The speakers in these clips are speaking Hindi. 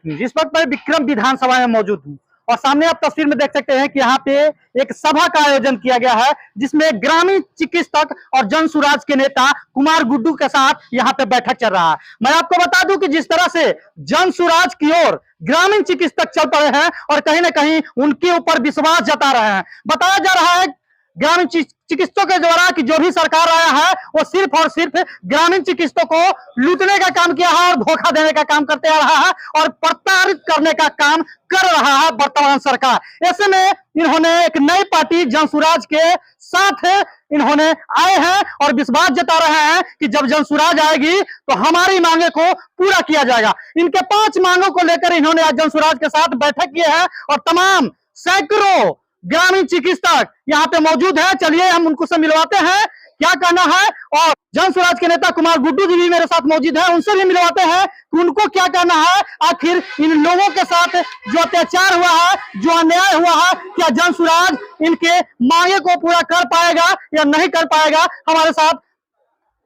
इस वक्त मैं विक्रम विधानसभा में मौजूद हूँ और सामने आप तस्वीर में देख सकते हैं कि यहाँ पे एक सभा का आयोजन किया गया है, जिसमें ग्रामीण चिकित्सक और जन सुराज के नेता कुमार गुड्डू के साथ यहाँ पे बैठक चल रहा है। मैं आपको बता दूं कि जिस तरह से जन सुराज की ओर ग्रामीण चिकित्सक चल पड़े हैं और कहीं ना कहीं उनके ऊपर विश्वास जता रहे हैं। बताया जा रहा है ग्रामीण चिकित्सकों के द्वारा कि जो भी सरकार आया है वो सिर्फ और सिर्फ ग्रामीण चिकित्सकों को लूटने का काम किया है और धोखा देने का काम करते आ रहा है और प्रताड़ित करने का काम कर रहा है वर्तमान सरकार। ऐसे में इन्होंने एक नई पार्टी जनसुराज के साथ इन्होंने आए हैं और विश्वास जता रहे हैं कि जब जनसुराज आएगी तो हमारी मांगे को पूरा किया जाएगा। इनके 5 मांगों को लेकर इन्होंने आज जनसुराज के साथ बैठक की है और तमाम सैकड़ों ग्रामीण चिकित्सक यहाँ पे मौजूद है। चलिए हम उनको से मिलवाते हैं क्या कहना है, और जन स्वराज के नेता कुमार गुड्डू जी भी मेरे साथ मौजूद है, उनसे भी मिलवाते हैं कि उनको क्या कहना है। आखिर इन लोगों के साथ जो अत्याचार हुआ है, जो अन्याय हुआ है, क्या जन स्वराज इनके मांगे को पूरा कर पाएगा या नहीं कर पाएगा। हमारे साथ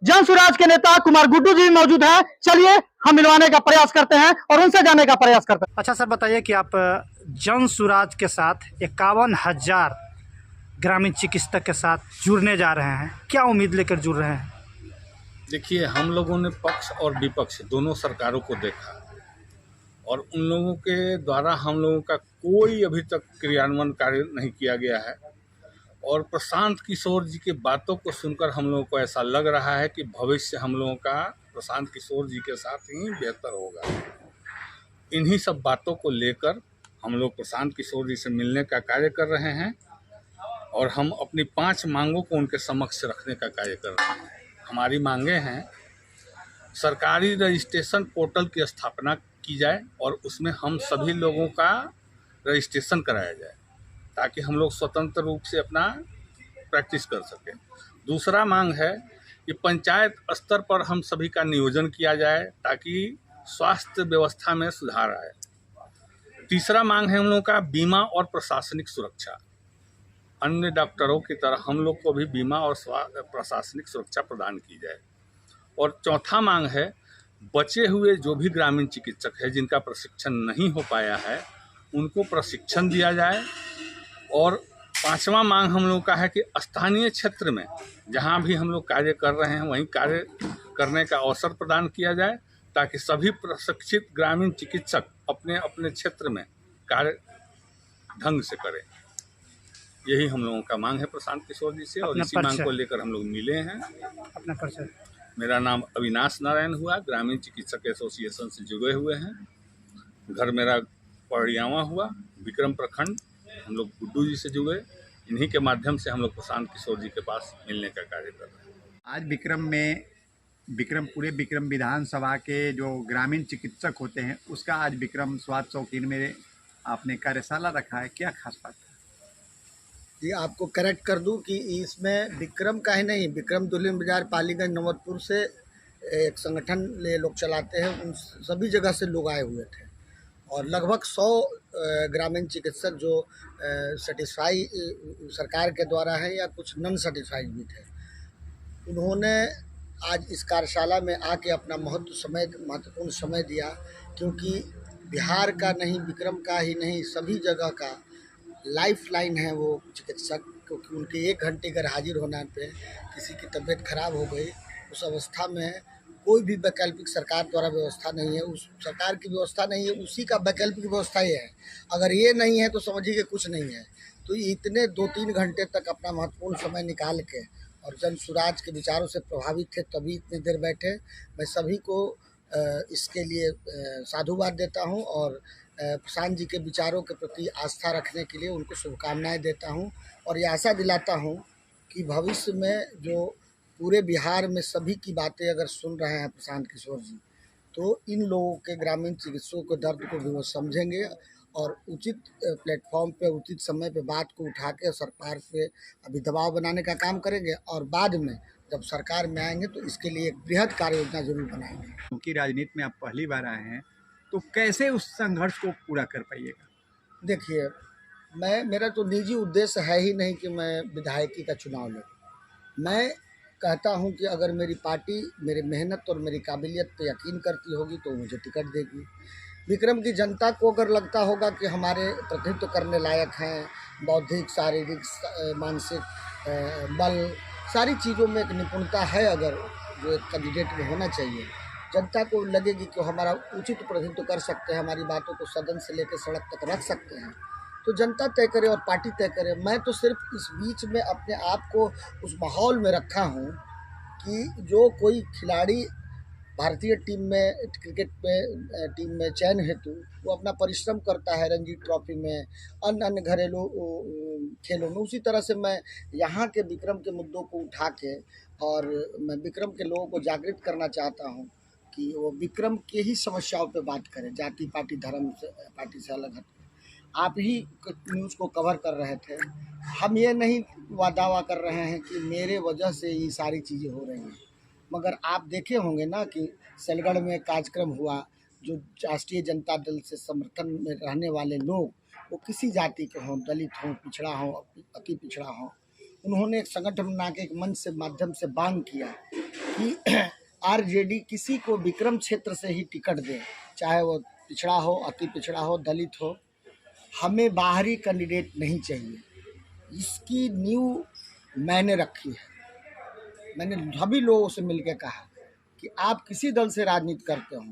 जन स्वराज के नेता कुमार गुड्डू जी मौजूद हैं। चलिए हम मिलवाने का प्रयास करते हैं और उनसे जाने का प्रयास करते हैं। अच्छा सर, बताइए कि आप जन स्वराज के साथ 51,000 ग्रामीण चिकित्सक के साथ जुड़ने जा रहे हैं, क्या उम्मीद लेकर जुड़ रहे हैं? देखिए, हम लोगों ने पक्ष और विपक्ष दोनों सरकारों को देखा और उन लोगों के द्वारा हम लोगों का कोई अभी तक क्रियान्वयन कार्य नहीं किया गया है। और प्रशांत किशोर जी की बातों को सुनकर हम लोगों को ऐसा लग रहा है कि भविष्य हम लोगों का प्रशांत किशोर जी के साथ ही बेहतर होगा। इन्हीं सब बातों को लेकर हम लोग प्रशांत किशोर जी से मिलने का कार्य कर रहे हैं और हम अपनी 5 मांगों को उनके समक्ष रखने का कार्य कर रहे हैं। हमारी मांगे हैं, सरकारी रजिस्ट्रेशन पोर्टल की स्थापना की जाए और उसमें हम सभी लोगों का रजिस्ट्रेशन कराया जाए ताकि हम लोग स्वतंत्र रूप से अपना प्रैक्टिस कर सकें। दूसरा मांग है कि पंचायत स्तर पर हम सभी का नियोजन किया जाए ताकि स्वास्थ्य व्यवस्था में सुधार आए। तीसरा मांग है हम लोगों का बीमा और प्रशासनिक सुरक्षा। अन्य डॉक्टरों की तरह हम लोग को भी बीमा और प्रशासनिक सुरक्षा प्रदान की जाए। और चौथा मांग है, बचे हुए जो भी ग्रामीण चिकित्सक है जिनका प्रशिक्षण नहीं हो पाया है उनको प्रशिक्षण दिया जाए। और 5वां मांग हम लोग का है कि स्थानीय क्षेत्र में जहां भी हम लोग कार्य कर रहे हैं वहीं कार्य करने का अवसर प्रदान किया जाए ताकि सभी प्रशिक्षित ग्रामीण चिकित्सक अपने अपने क्षेत्र में कार्य ढंग से करें। यही हम लोगों का मांग है प्रशांत किशोर जी से और इसी मांग को लेकर हम लोग मिले हैं। अपना परिचय। मेरा नाम अविनाश नारायण हुआ, ग्रामीण चिकित्सक एसोसिएशन से जुड़े हुए हैं। घर मेरा पड़ियावा हुआ, विक्रम प्रखंड। हम लोग गुड्डू जी से जुड़े, इन्हीं के माध्यम से हम लोग प्रशांत किशोर जी के पास मिलने का कार्य कर रहे हैं। आज पूरे विक्रम विधानसभा के जो ग्रामीण चिकित्सक होते हैं उसका आज विक्रम स्वास्थ्य चौकीन में आपने कार्यशाला रखा है, क्या खास बात है? जी, आपको करेक्ट कर दूं कि इसमें विक्रम का ही नहीं, विक्रम दुल्हिन बाजार, पालीगंज, नवतपुर से एक संगठन ले लोग चलाते हैं, उन सभी जगह से लोग आए हुए थे और लगभग 100 ग्रामीण चिकित्सक जो सेटिस्फाई सरकार के द्वारा है या कुछ नॉन सेटिस्फाइड भी थे, उन्होंने आज इस कार्यशाला में आके अपना महत्वपूर्ण समय दिया। क्योंकि बिहार का नहीं, विक्रम का ही नहीं, सभी जगह का लाइफ लाइन है वो चिकित्सक, क्योंकि उनके 1 घंटे अगर हाजिर होने पे किसी की तबीयत खराब हो गई, उस अवस्था में कोई भी वैकल्पिक सरकार द्वारा व्यवस्था नहीं है, उस सरकार की व्यवस्था नहीं है, उसी का वैकल्पिक व्यवस्था ही है। अगर ये नहीं है तो समझिए कि कुछ नहीं है। तो इतने 2-3 घंटे तक अपना महत्वपूर्ण समय निकाल के और जन सुराज के विचारों से प्रभावित थे तभी इतनी देर बैठे। मैं सभी को इसके लिए साधुवाद देता हूँ और प्रशांत जी के विचारों के प्रति आस्था रखने के लिए उनको शुभकामनाएं देता हूं और ये आशा दिलाता हूं कि भविष्य में जो पूरे बिहार में सभी की बातें अगर सुन रहे हैं प्रशांत किशोर जी, तो इन लोगों के ग्रामीण चिकित्सकों के दर्द को भी वो समझेंगे और उचित प्लेटफॉर्म पे उचित समय पे बात को उठा के सरकार पे अभी दबाव बनाने का काम करेंगे और बाद में जब सरकार में आएंगे तो इसके लिए एक बृहद कार्य योजना जरूर बनाएंगे। क्योंकि राजनीति में आप पहली बार आए हैं तो कैसे उस संघर्ष को पूरा कर पाइएगा? देखिए, मेरा तो निजी उद्देश्य है ही नहीं कि मैं विधायकी का चुनाव लूँ। मैं कहता हूं कि अगर मेरी पार्टी मेरी मेहनत और मेरी काबिलियत पर यकीन करती होगी तो मुझे टिकट देगी। विक्रम की जनता को अगर लगता होगा कि हमारे प्रतिनिधित्व करने लायक हैं, बौद्धिक, शारीरिक, मानसिक बल, सारी चीज़ों में एक निपुणता है, अगर जो एक कैंडिडेट में होना चाहिए, जनता को लगेगी कि हमारा उचित प्रतिनिधित्व कर सकते हैं, हमारी बातों को सदन से लेकर सड़क तक रख सकते हैं, तो जनता तय करे और पार्टी तय करे। मैं तो सिर्फ इस बीच में अपने आप को उस माहौल में रखा हूँ कि जो कोई खिलाड़ी भारतीय टीम में, क्रिकेट में टीम में चयन हेतु वो अपना परिश्रम करता है, रणजी ट्रॉफी में, अन्य अन्य घरेलू खेलों में, उसी तरह से मैं यहाँ के विक्रम के मुद्दों को उठा के और मैं विक्रम के लोगों को जागृत करना चाहता हूँ कि वो विक्रम के ही समस्याओं पे बात करें, जाति पार्टी धर्म से, पार्टी से अलग हट। आप ही न्यूज़ को कवर कर रहे थे, हम ये नहीं दावा कर रहे हैं कि मेरे वजह से ये सारी चीज़ें हो रही हैं, मगर आप देखे होंगे ना कि सलगढ़ में कार्यक्रम हुआ, जो राष्ट्रीय जनता दल से समर्थन में रहने वाले लोग, वो किसी जाति के हों, दलित हों, पिछड़ा हो, अति पिछड़ा हो, उन्होंने एक संगठन बना के एक मंच से माध्यम से मांग किया कि आरजेडी किसी को विक्रम क्षेत्र से ही टिकट दे, चाहे वो पिछड़ा हो, अति पिछड़ा हो, दलित हो, हमें बाहरी कैंडिडेट नहीं चाहिए। इसकी नींव मैंने रखी है। मैंने सभी लोगों से मिलकर कहा कि आप किसी दल से राजनीति करते हो,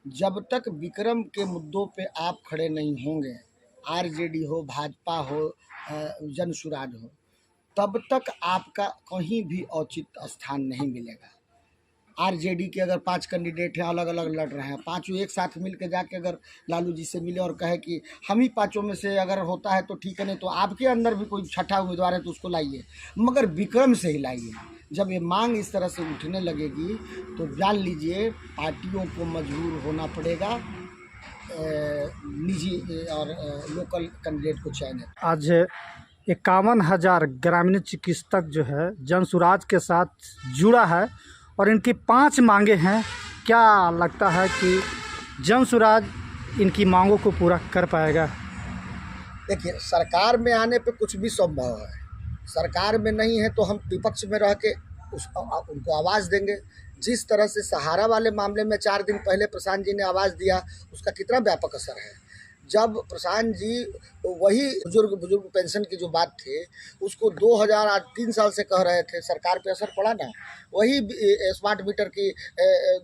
जब तक विक्रम के मुद्दों पे आप खड़े नहीं होंगे, आरजेडी हो, भाजपा हो, जन सुराज हो, तब तक आपका कहीं भी औचित्य स्थान नहीं मिलेगा। आरजेडी के अगर 5 कैंडिडेट हैं, अलग अलग लड़ रहे हैं, पांचों एक साथ मिल के जाके अगर लालू जी से मिले और कहे कि हम ही पांचों में से अगर होता है तो ठीक है, नहीं तो आपके अंदर भी कोई छठा उम्मीदवार है तो उसको लाइए, मगर विक्रम से ही लाइए। जब ये मांग इस तरह से उठने लगेगी तो जान लीजिए पार्टियों को मजबूर होना पड़ेगा निजी और लोकल कैंडिडेट को चयन। आज 51,000 ग्रामीण चिकित्सक जो है जन सुराज के साथ जुड़ा है और इनकी 5 मांगे हैं। क्या लगता है कि जन सुराज इनकी मांगों को पूरा कर पाएगा? देखिए, सरकार में आने पे कुछ भी संभव है। सरकार में नहीं है तो हम विपक्ष में रह के उनको आवाज़ देंगे। जिस तरह से सहारा वाले मामले में 4 दिन पहले प्रशांत जी ने आवाज़ दिया, उसका कितना व्यापक असर है। जब प्रशांत जी वही बुजुर्ग पेंशन की जो बात थी उसको 2003 साल से कह रहे थे, सरकार पे असर पड़ा ना। वही स्मार्ट मीटर की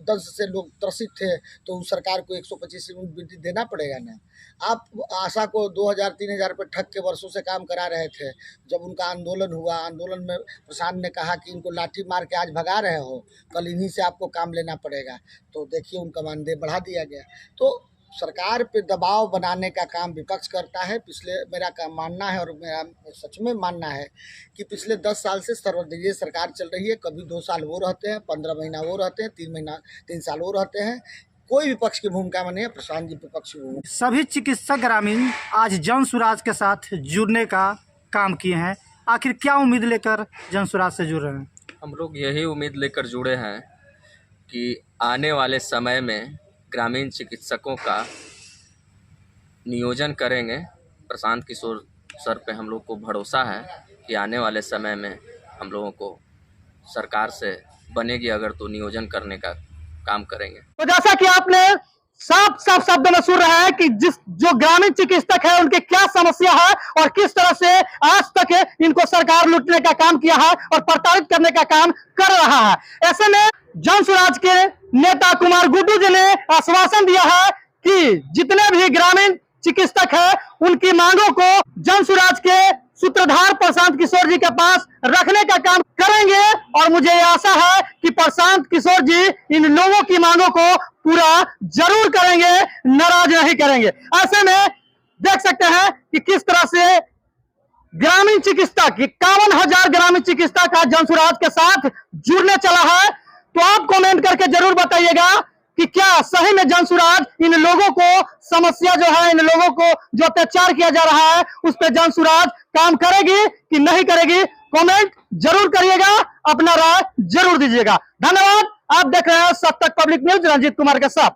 दंश से लोग त्रसित थे तो उस सरकार को 125 यूनिट देना पड़ेगा ना। आप आशा को 2000-3000 रुपये ठग के वर्षों से काम करा रहे थे। जब उनका आंदोलन हुआ, आंदोलन में प्रशांत ने कहा कि इनको लाठी मार के आज भगा रहे हो, कल इन्हीं से आपको काम लेना पड़ेगा, तो देखिए उनका मानदेय बढ़ा दिया गया। तो सरकार पे दबाव बनाने का काम विपक्ष करता है। मेरा काम मानना है और मेरा सच में मानना है कि पिछले 10 साल से सर्वदलीय सरकार चल रही है। कभी 2 साल वो रहते हैं, 15 महीना वो रहते हैं, 3 साल वो रहते हैं। कोई विपक्ष की भूमिका में नहीं है, प्रशांत जी विपक्ष की भूमिका। सभी चिकित्सक ग्रामीण आज जन सुराज के साथ जुड़ने का काम किए हैं। आखिर क्या उम्मीद लेकर जन सुराज से जुड़ रहे हैं? हम लोग यही उम्मीद लेकर जुड़े हैं कि आने वाले समय में ग्रामीण चिकित्सकों का नियोजन करेंगे। प्रशांत किशोर सर पे हम लोग को भरोसा है कि आने वाले समय में हम लोगों को सरकार से बनेगी अगर तो नियोजन करने का काम करेंगे। तो जैसा कि आपने साफ शब्दों में सुन रहे हैं कि जो ग्रामीण चिकित्सक है उनकी क्या समस्या है और किस तरह से आज तक इनको सरकार लूटने का काम किया है और प्रताड़ित करने का काम कर रहा है। ऐसे में जन सुराज के नेता कुमार गुड्डू जी ने आश्वासन दिया है कि जितने भी ग्रामीण चिकित्सक है उनकी मांगों को जन सुराज के सूत्रधार प्रशांत किशोर जी के पास रखने का काम करेंगे और मुझे आशा है कि प्रशांत किशोर जी इन लोगों की मांगों को पूरा जरूर करेंगे, नाराज नहीं करेंगे। ऐसे में देख सकते हैं कि किस तरह से ग्रामीण चिकित्सक 51,000 ग्रामीण चिकित्सक आज जन सुराज के साथ जुड़ने चला है। तो आप कमेंट करके जरूर बताइएगा कि क्या सही में जन सुराज इन लोगों को समस्या जो है, इन लोगों को जो अत्याचार किया जा रहा है उस पर जन सुराज काम करेगी कि नहीं करेगी। कमेंट जरूर करिएगा, अपना राय जरूर दीजिएगा। धन्यवाद। आप देख रहे हैं सत्य तक पब्लिक न्यूज, रंजीत कुमार के साथ।